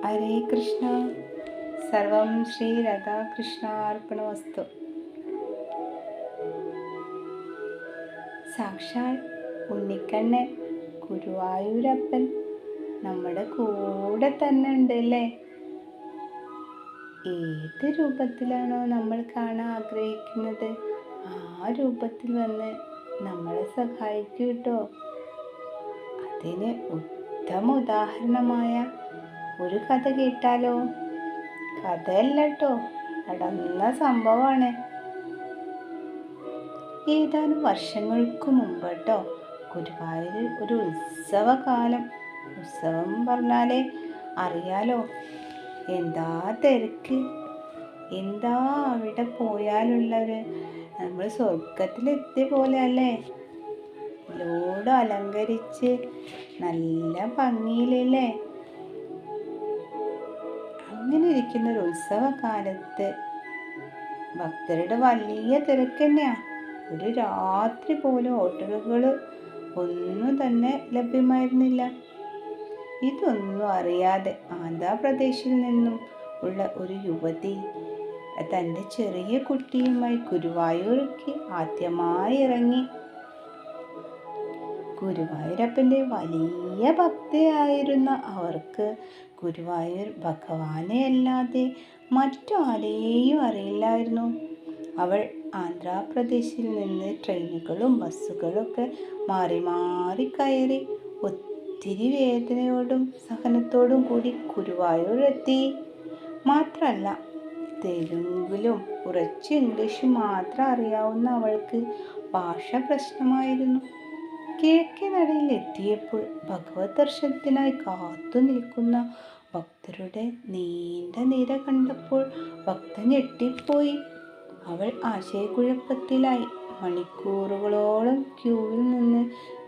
ഹരേ കൃഷ്ണ. സർവം ശ്രീ രാധാകൃഷ്ണാർപ്പണമസ്തു. സാക്ഷാൽ ഉണ്ണിക്കണ്ണൻ ഗുരുവായൂരപ്പൻ നമ്മുടെ കൂടെ തന്നെ ഉണ്ടല്ലേ. ഏത് രൂപത്തിലാണോ നമ്മൾ കാണാൻ ആഗ്രഹിക്കുന്നത് ആ രൂപത്തിൽ വന്ന് നമ്മളെ സഹായിക്കൂ കേട്ടോ. അതിന് ഉത്തമ ഉദാഹരണമായ ഒരു കഥ കേട്ടാലോ? കഥയല്ല കേട്ടോ, നടന്ന സംഭവമാണ്. ഏതാനും വർഷങ്ങൾക്ക് മുമ്പ് കേട്ടോ, ഗുരുവായൂരിൽ ഒരു ഉത്സവകാലം. ഉത്സവം പറഞ്ഞാലേ അറിയാലോ, എന്താ തിരക്ക്, എന്താ അവിടെ പോയാലുള്ളൊരു നമ്മൾ സ്വർഗത്തിലെത്തിയ പോലെ അല്ലേ. ലോഡ് അലങ്കരിച്ച് നല്ല ഭംഗിയിലല്ലേ. അങ്ങനെ ഇരിക്കുന്ന ഒരു ഉത്സവകാലത്ത് ഭക്തരുടെ വലിയ തിരക്ക് തന്നെയാ. ഒരു രാത്രി പോലും ഹോട്ടലുകൾ ഒന്നും തന്നെ ലഭ്യമായിരുന്നില്ല. ഇതൊന്നും അറിയാതെ ആന്ധ്രാപ്രദേശിൽ നിന്നും ഉള്ള ഒരു യുവതി തൻ്റെ ചെറിയ കുട്ടിയുമായി ഗുരുവായൂർക്ക് ആദ്യമായി ഇറങ്ങി. ഗുരുവായൂരപ്പൻ്റെ വലിയ ഭക്തയായിരുന്ന അവർക്ക് ഗുരുവായൂർ ഭഗവാനെ അല്ലാതെ മറ്റാരെയും അറിയില്ലായിരുന്നു. അവൾ ആന്ധ്രാപ്രദേശിൽ നിന്ന് ട്രെയിനുകളും ബസ്സുകളൊക്കെ മാറി മാറി കയറി ഒത്തിരി വേദനയോടും സഹനത്തോടും കൂടി ഗുരുവായൂർ എത്തി. മാത്രമല്ല, തെലുങ്കിലും കുറച്ച് ഇംഗ്ലീഷും മാത്രം അറിയാവുന്ന അവൾക്ക് ഭാഷ പ്രശ്നമായിരുന്നു. കിഴക്കേ നടയിൽ എത്തിയപ്പോൾ ഭഗവത് ദർശനത്തിനായി കാത്തു നിൽക്കുന്ന ഭക്തരുടെ നീണ്ട നിര കണ്ടപ്പോൾ ഭക്ത ഞെട്ടിപ്പോയി. അവൾ ആശയക്കുഴപ്പത്തിലായി. മണിക്കൂറുകളോളം ക്യൂവിൽ നിന്ന്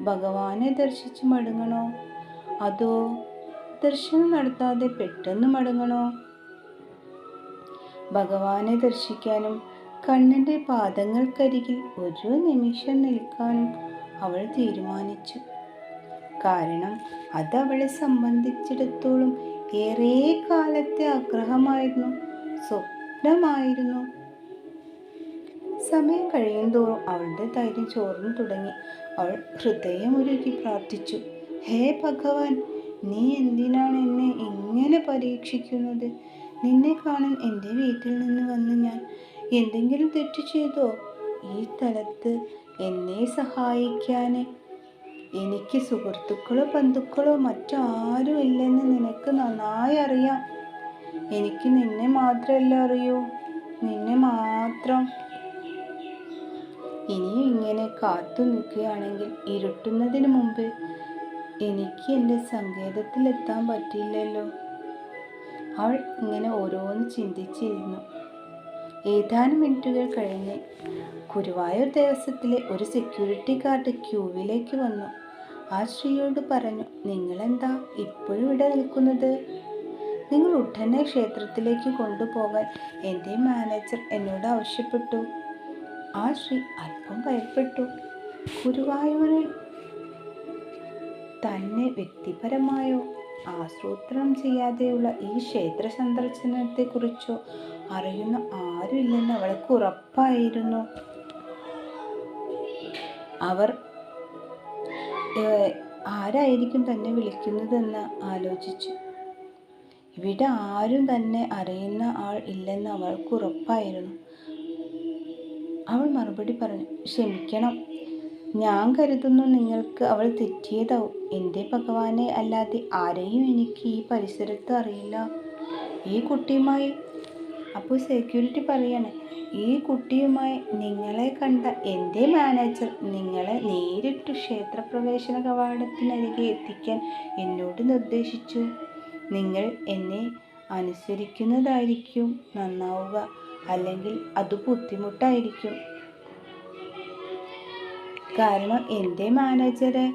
ഭഗവാനെ ദർശിച്ച് മടങ്ങണോ, അതോ ദർശനം നടത്താതെ പെട്ടെന്ന് മടങ്ങണോ? ഭഗവാനെ ദർശിക്കാനും കണ്ണൻ്റെ പാദങ്ങൾക്കരികിൽ ഒരു നിമിഷം നിൽക്കാനും അവൾ തീരുമാനിച്ചു. കാരണം അത് അവളെ സംബന്ധിച്ചിടത്തോളം ഏറെ കാലത്തെ ആഗ്രഹമായിരുന്നു, സ്വപ്നമായിരുന്നു. സമയം കഴിയുന്തോറും അവളുടെ ധൈര്യം ചോർന്നു തുടങ്ങി. അവൾ ഹൃദയമുരുകി പ്രാർത്ഥിച്ചു, ഹേ ഭഗവാൻ, നീ എന്തിനാണ് എന്നെ ഇങ്ങനെ പരീക്ഷിക്കുന്നത്? നിന്നെ കാണാൻ എൻ്റെ വീട്ടിൽ നിന്ന് വന്ന് ഞാൻ എന്തെങ്കിലും തെറ്റ് ചെയ്തോ? ഈ സ്ഥലത്ത് എന്നെ സഹായിക്കാൻ എനിക്ക് സുഹൃത്തുക്കളോ ബന്ധുക്കളോ മറ്റാരും ഇല്ലെന്ന് നിനക്ക് നന്നായി അറിയാം. എനിക്ക് നിന്നെ മാത്രമല്ല അറിയൂ, നിന്നെ മാത്രം. ഇനിയും ഇങ്ങനെ കാത്തു നിൽക്കുകയാണെങ്കിൽ ഇരുട്ടുന്നതിന് മുമ്പ് എനിക്ക് എൻ്റെ സങ്കേതത്തിലെത്താൻ പറ്റില്ലല്ലോ. അവൾ ഇങ്ങനെ ഓരോന്ന് ചിന്തിച്ചിരുന്നു. ഏതാനും മിനിറ്റുകൾ കഴിഞ്ഞ് ഗുരുവായൂർ ദേവസ്വത്തിലെ ഒരു സെക്യൂരിറ്റി ഗാർഡ് ക്യൂവിലേക്ക് വന്നു. ആ സ്ത്രീയോട് പറഞ്ഞു, നിങ്ങളെന്താ ഇപ്പോഴും ഇവിടെ നിൽക്കുന്നത്? നിങ്ങൾ ഉടനെ ക്ഷേത്രത്തിലേക്ക് കൊണ്ടുപോകാൻ എൻ്റെ മാനേജർ എന്നോട് ആവശ്യപ്പെട്ടു. ആ സ്ത്രീ അല്പം ഭയപ്പെട്ടു. ഗുരുവായൂരിൽ തന്നെ വ്യക്തിപരമായോ ആസൂത്രണം ചെയ്യാതെയുള്ള ഈ ക്ഷേത്ര സന്ദർശനത്തെക്കുറിച്ചോ അറിയുന്ന ആരുമില്ലെന്ന് അവൾക്ക് ഉറപ്പായിരുന്നു. അവർ ആരായിരിക്കും തന്നെ വിളിക്കുന്നതെന്ന് ആലോചിച്ചു. ഇവിടെ ആരും തന്നെ അറിയുന്ന ആൾ ഇല്ലെന്ന് അവൾക്ക് ഉറപ്പായിരുന്നു. അവൾ മറുപടി പറഞ്ഞു, ക്ഷമിക്കണം, ഞാൻ കരുതുന്നു നിങ്ങൾക്ക് അവൾ തെറ്റിയതാവും. എൻ്റെ ഭഗവാനെ അല്ലാതെ ആരെയും എനിക്ക് ഈ പരിസരത്ത് അറിയില്ല. ഈ കുട്ടിയുമായി അപ്പോൾ സെക്യൂരിറ്റി പറയാണ്, ഈ കുട്ടിയുമായി നിങ്ങളെ കണ്ട എൻ്റെ മാനേജർ നിങ്ങളെ നേരിട്ട് ക്ഷേത്രപ്രവേശന കവാടത്തിനരികെ എത്തിക്കാൻ എന്നോട് നിർദ്ദേശിച്ചു. നിങ്ങൾ എന്നെ അനുസരിക്കുന്നതായിരിക്കും നന്നാവുക, അല്ലെങ്കിൽ അത് ബുദ്ധിമുട്ടായിരിക്കും. കാരണം എൻ്റെ മാനേജറെ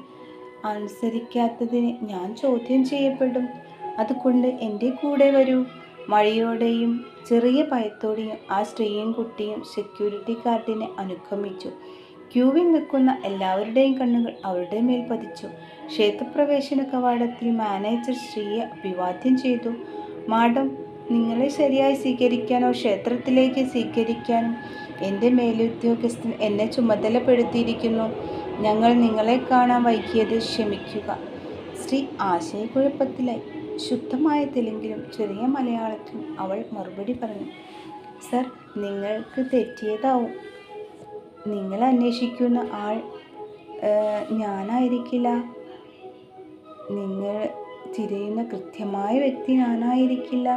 അനുസരിക്കാത്തതിന് ഞാൻ ചോദ്യം ചെയ്യപ്പെടും. അതുകൊണ്ട് എൻ്റെ കൂടെ വരൂ. മഴയോടെയും ചെറിയ ഭയത്തോടെയും ആ സ്ത്രീയും കുട്ടിയും സെക്യൂരിറ്റി ഗാർഡിനെ അനുഗമിച്ചു. ക്യൂവിൽ നിൽക്കുന്ന എല്ലാവരുടെയും കണ്ണുകൾ അവരുടെ മേൽ പതിച്ചു. ക്ഷേത്രപ്രവേശന കവാടത്തിൽ മാനേജർ സ്ത്രീയെ അഭിവാദ്യം ചെയ്തു. മാഡം, നിങ്ങളെ ശരിയായി സ്വീകരിക്കാനോ ക്ഷേത്രത്തിലേക്ക് സ്വീകരിക്കാനും എൻ്റെ മേലുദ്യോഗസ്ഥൻ എന്നെ ചുമതലപ്പെടുത്തിയിരിക്കുന്നു. ഞങ്ങൾ നിങ്ങളെ കാണാൻ വൈകിയത് ക്ഷമിക്കുക. സ്ത്രീ ആശയക്കുഴപ്പത്തിലായി. ശുദ്ധമായ തെലുങ്കിലും ചെറിയ മലയാളത്തിലും അവൾ മറുപടി പറഞ്ഞു. സർ, നിങ്ങൾക്ക് തെറ്റിയതാവും. നിങ്ങൾ അന്വേഷിക്കുന്ന ആൾ ഞാനായിരിക്കില്ല. നിങ്ങൾ തിരയുന്ന കൃത്യമായ വ്യക്തി ഞാനായിരിക്കില്ല.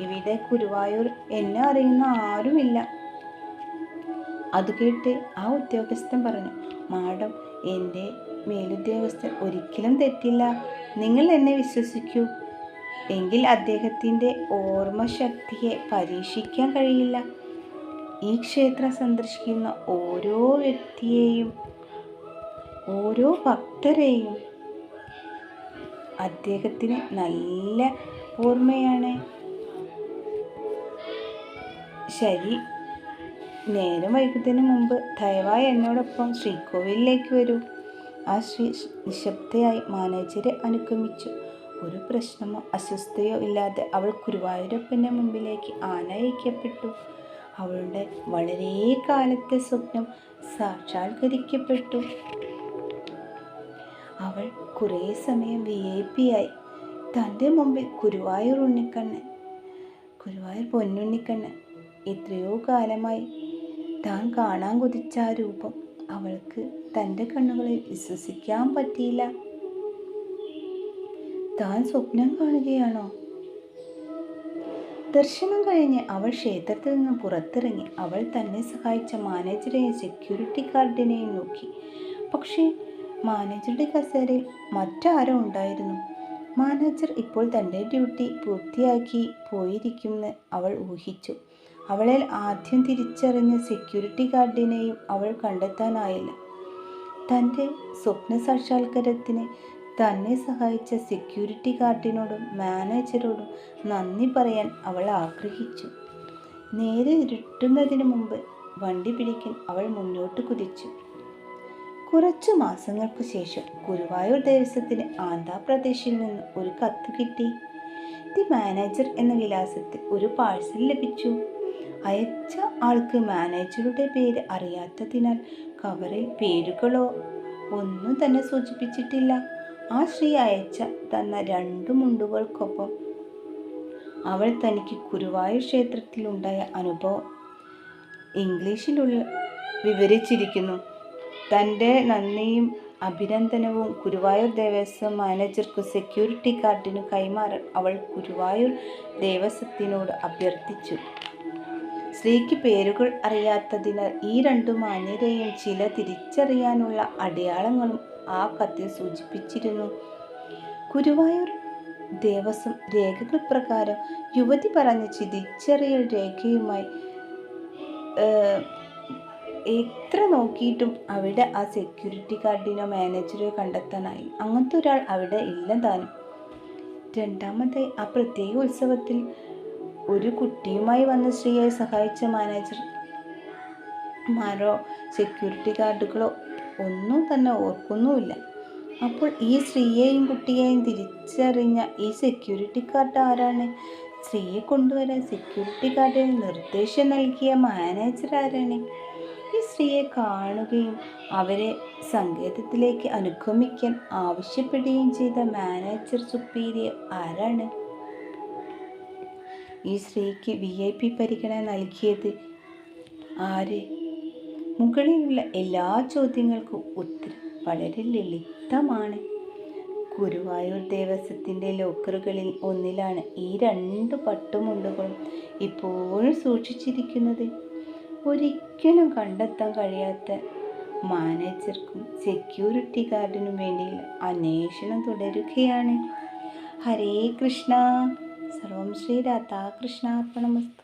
ഇവിടെ ഗുരുവായൂർ എന്നെ അറിയുന്ന ആരുമില്ല. അത് കേട്ട് ആ ഉദ്യോഗസ്ഥൻ പറഞ്ഞു, മാഡം, എൻ്റെ മേലുദ്യോഗസ്ഥൻ ഒരിക്കലും തെറ്റില്ല. നിങ്ങൾ എന്നെ വിശ്വസിക്കൂ. എങ്കിൽ അദ്ദേഹത്തിൻ്റെ ഓർമ്മശക്തിയെ പരീക്ഷിക്കാൻ കഴിയില്ല. ഈ ക്ഷേത്രം സന്ദർശിക്കുന്ന ഓരോ വ്യക്തിയെയും, ഓരോ ഭക്തരെയും അദ്ദേഹത്തിന് നല്ല ഓർമ്മയാണ്. ശരി, നേരം വൈകുന്നതിന് മുമ്പ് ദയവായി എന്നോടൊപ്പം ശ്രീകോവിലേക്ക് വരൂ. ആ സ്ത്രീ നിശബ്ദയായി മാനേജരെ അനുഗമിച്ചു. ഒരു പ്രശ്നമോ അസ്വസ്ഥതയോ ഇല്ലാതെ അവൾ ഗുരുവായൂരപ്പൻ്റെ മുമ്പിലേക്ക് ആനയിക്കപ്പെട്ടു. അവളുടെ വളരെ കാലത്തെ സ്വപ്നം സാക്ഷാത്കരിക്കപ്പെട്ടു. അവൾ കുറേ സമയം VIP ആയി. തൻ്റെ മുമ്പിൽ ഗുരുവായൂർ ഉണ്ണിക്കണ്ണൻ, ഗുരുവായൂർ പൊന്നുണ്ണിക്കണ്ണൻ. എത്രയോ കാലമായി താൻ കാണാൻ കൊതിച്ച ആ രൂപം അവൾക്ക് തൻ്റെ കണ്ണുകളിൽ വിശ്വസിക്കാൻ പറ്റിയില്ല. താൻ സ്വപ്നം കാണുകയാണോ? ദർശനം കഴിഞ്ഞ് അവൾ ക്ഷേത്രത്തിൽ നിന്ന് പുറത്തിറങ്ങി. അവൾ തന്നെ സഹായിച്ച മാനേജരെയും സെക്യൂരിറ്റി ഗാർഡിനെയും നോക്കി. പക്ഷേ മാനേജറുടെ കസേരയിൽ മറ്റാരോ ഉണ്ടായിരുന്നു. മാനേജർ ഇപ്പോൾ തൻ്റെ ഡ്യൂട്ടി പൂർത്തിയാക്കി പോയിരിക്കുമെന്ന് അവൾ ഊഹിച്ചു. അവളെ ആദ്യം തിരിച്ചറിഞ്ഞ സെക്യൂരിറ്റി ഗാർഡിനെയും അവൾ കണ്ടെത്താനായില്ല. തൻ്റെ സ്വപ്ന സാക്ഷാത്കാരത്തിന് തന്നെ സഹായിച്ച സെക്യൂരിറ്റി ഗാർഡിനോടും മാനേജരോടും നന്ദി പറയാൻ അവൾ ആഗ്രഹിച്ചു. നേരെ ഇരുട്ടുന്നതിന് മുമ്പ് വണ്ടി പിടിക്കാൻ അവൾ മുന്നോട്ട് കുതിച്ചു. കുറച്ചു മാസങ്ങൾക്ക് ശേഷം ഗുരുവായൂർ ദേവസ്വത്തിന് ആന്ധ്രാപ്രദേശിൽ നിന്ന് ഒരു കത്ത് കിട്ടി. ദി മാനേജർ എന്ന വിലാസത്തിൽ ഒരു പാഴ്സൽ ലഭിച്ചു. അയച്ച ആൾക്ക് മാനേജറുടെ പേര് അറിയാത്തതിനാൽ കവറിൽ പേരുകളോ ഒന്നും തന്നെ സൂചിപ്പിച്ചിട്ടില്ല. ആ സ്ത്രീ അയച്ച തന്ന 2 മുണ്ടുകൾക്കൊപ്പം അവൾ തനിക്ക് ഗുരുവായൂർ ക്ഷേത്രത്തിലുണ്ടായ അനുഭവം ഇംഗ്ലീഷിലുള്ള വിവരിച്ചിരിക്കുന്നു. തൻ്റെ നന്ദിയും അഭിനന്ദനവും ഗുരുവായൂർ ദേവസ്വം മാനേജർക്കും സെക്യൂരിറ്റി ഗാർഡിനും കൈമാറാൻ അവൾ ഗുരുവായൂർ ദേവസ്വത്തിനോട് അഭ്യർത്ഥിച്ചു. സ്ത്രീക്ക് പേരുകൾ അറിയാത്തതിനാൽ ഈ 2 മാന്യരെയും ചില തിരിച്ചറിയാനുള്ള അടയാളങ്ങളും ആ കത്തിൽ സൂചിപ്പിച്ചിരുന്നു. ഗുരുവായൂർ ദേവസ്വം രേഖകൾ പ്രകാരം യുവതി പറഞ്ഞ തിരിച്ചറിയൽ രേഖയുമായി എത്ര നോക്കിയിട്ടും അവിടെ ആ സെക്യൂരിറ്റി ഗാർഡിനോ മാനേജറോ കണ്ടെത്താനായി. അങ്ങനത്തെ ഒരാൾ അവിടെ ഇല്ല താനും. രണ്ടാമതായി, ആ പ്രത്യേക ഉത്സവത്തിൽ ഒരു കുട്ടിയുമായി വന്ന സ്ത്രീയെ സഹായിച്ച മാനേജർമാരോ സെക്യൂരിറ്റി ഗാർഡുകളോ ഒന്നും തന്നെ ഓർക്കുന്നുമില്ല. അപ്പോൾ ഈ സ്ത്രീയെയും കുട്ടിയെയും തിരിച്ചറിഞ്ഞ ഈ സെക്യൂരിറ്റി ഗാർഡ് ആരാണ്? സ്ത്രീയെ കൊണ്ടുവരാൻ സെക്യൂരിറ്റി ഗാർഡിന് നിർദ്ദേശം നൽകിയ മാനേജർ ആരാണ്? ഈ സ്ത്രീയെ കാണുകയും അവരെ സങ്കേതത്തിലേക്ക് അനുഗമിക്കാൻ ആവശ്യപ്പെടുകയും ചെയ്ത മാനേജർ സുപ്പീരിയർ ആരാണ്? ഈ സ്ത്രീക്ക് VIP പരിഗണന നൽകിയത് ആര്? മുകളിലുള്ള എല്ലാ ചോദ്യങ്ങൾക്കും ഉത്തരം വളരെ ലളിതമാണ്. ഗുരുവായൂർ ദേവസ്വത്തിൻ്റെ ലോക്കറുകളിൽ ഒന്നിലാണ് ഈ 2 പട്ടുമുണ്ടുകളും ഇപ്പോഴും സൂക്ഷിച്ചിരിക്കുന്നത്. ഒരിക്കലും കണ്ടെത്താൻ കഴിയാത്ത മാനേജർക്കും സെക്യൂരിറ്റി ഗാർഡിനും വേണ്ടിയുള്ള അന്വേഷണം തുടരുകയാണ്. ഹരേ കൃഷ്ണ. സർവം ശ്രീ രാധാകൃഷ്ണാർപ്പണമസ്തു.